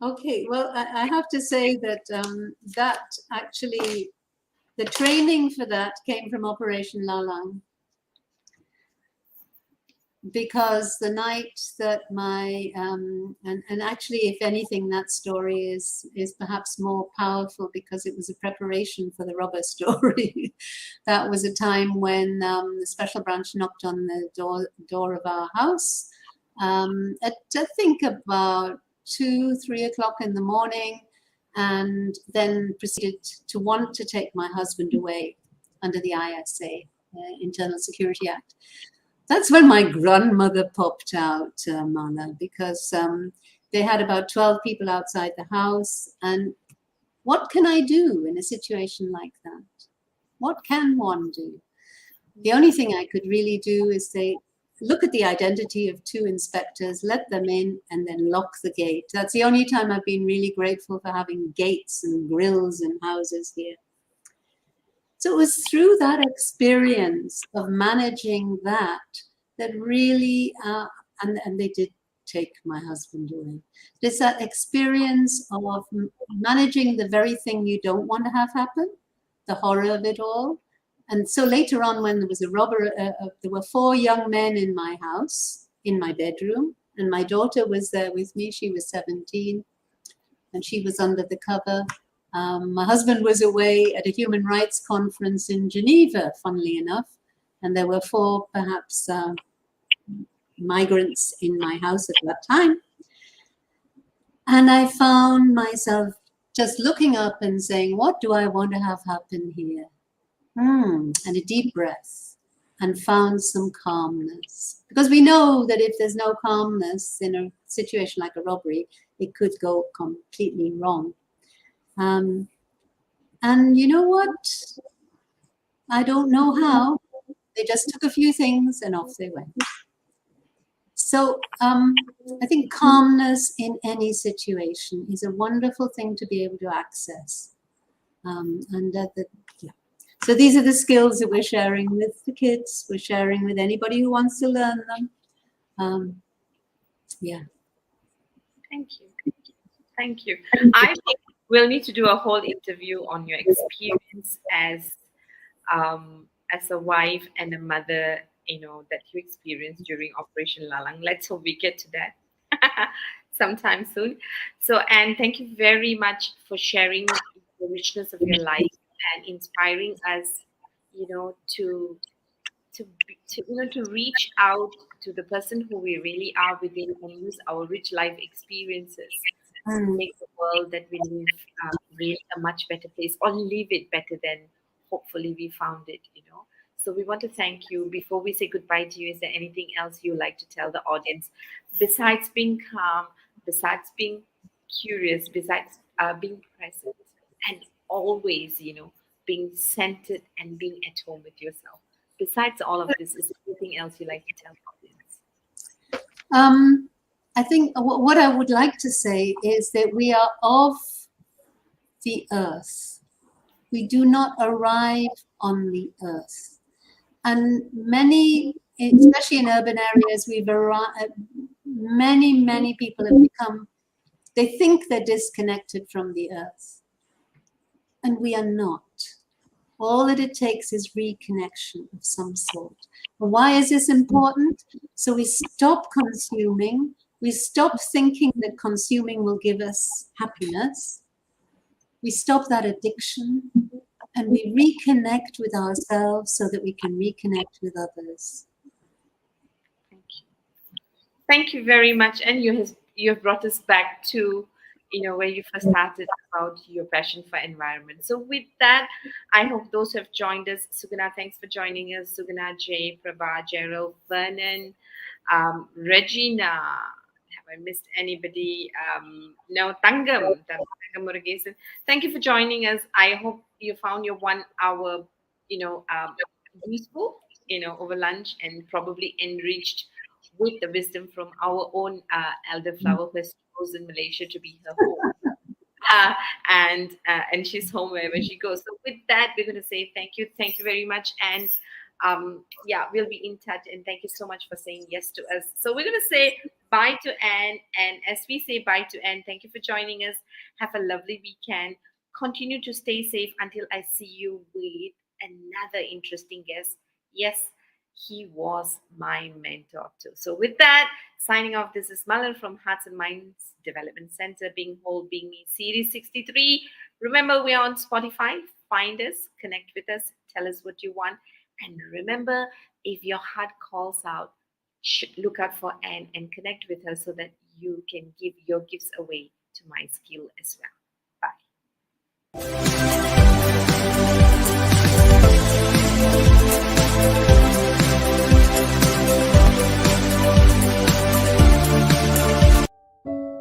Okay. Well, I have to say that that actually, the training for that came from Operation Lalang. Because the night that my and actually, if anything, that story is perhaps more powerful because it was a preparation for the robber story. That was a time when the special branch knocked on the door of our house at I think about 2-3 o'clock in the morning, and then proceeded to want to take my husband away under the ISA, Internal Security Act. That's when my grandmother popped out, Mala, because they had about 12 people outside the house. And what can I do in a situation like that? What can one do? The only thing I could really do is say, look at the identity of 2 inspectors, let them in, and then lock the gate. That's the only time I've been really grateful for having gates and grills in houses here. So it was through that experience of managing that really, and they did take my husband away. There's that experience of managing the very thing you don't want to have happen, the horror of it all. And so later on, when there was a robber, there were 4 young men in my house, in my bedroom, and my daughter was there with me. She was 17, and she was under the cover. My husband was away at a human rights conference in Geneva, funnily enough, and there were 4 perhaps migrants in my house at that time. And I found myself just looking up and saying, what do I want to have happen here? And a deep breath, and found some calmness. Because we know that if there's no calmness in a situation like a robbery, it could go completely wrong. And you know what? I don't know how. They just took a few things and off they went. So I think calmness in any situation is a wonderful thing to be able to access. So these are the skills that we're sharing with the kids. We're sharing with anybody who wants to learn them. Yeah. Thank you. Thank you. I think we'll need to do a whole interview on your experience as a wife and a mother, that you experienced during Operation Lalang. Let's hope we get to that sometime soon. So, Anne, thank you very much for sharing the richness of your life and inspiring us, to to reach out to the person who we really are within and use our rich life experiences to make the world that we live really a much better place, or live it better than hopefully we found it. So we want to thank you. Before we say goodbye to you, is there anything else you like to tell the audience besides being calm, besides being curious, besides being present, and always, being centered and being at home with yourself? Besides all of this, is there anything else you like to tell the audience? I think what I would like to say is that we are of the earth. We do not arrive on the earth. And many, especially in urban areas, many people have become, they think they're disconnected from the earth. And we are not. All that it takes is reconnection of some sort. And why is this important? So we stop consuming. We stop thinking that consuming will give us happiness. We stop that addiction, and we reconnect with ourselves so that we can reconnect with others. Thank you. Thank you very much. And you have brought us back to where you first started about your passion for environment. So with that, I hope those who have joined us, Sugana, thanks for joining us. Sugana, Jay, Prabha, Gerald, Vernon, Regina. Have I missed anybody? No, Tangam Murugesan. Thank you for joining us. I hope you found your 1 hour, useful, over lunch, and probably enriched with the wisdom from our own Elderflower, who has chosen Malaysia to be her home. And she's home wherever she goes. So with that, we're going to say thank you very much, and we'll be in touch. And thank you so much for saying yes to us. So we're going to say bye to Anne, and as we say bye to Anne, thank you for joining us. Have a lovely weekend. Continue to stay safe until I see you with another interesting guest. Yes, he was my mentor too. So with that, signing off, this is Malan from Hearts and Minds Development Center, Being Whole, Being Me, Series 63. Remember, we are on Spotify. Find us, connect with us, tell us what you want. And remember, if your heart calls out, look out for Anne and connect with her so that you can give your gifts away to my skill as well. Bye.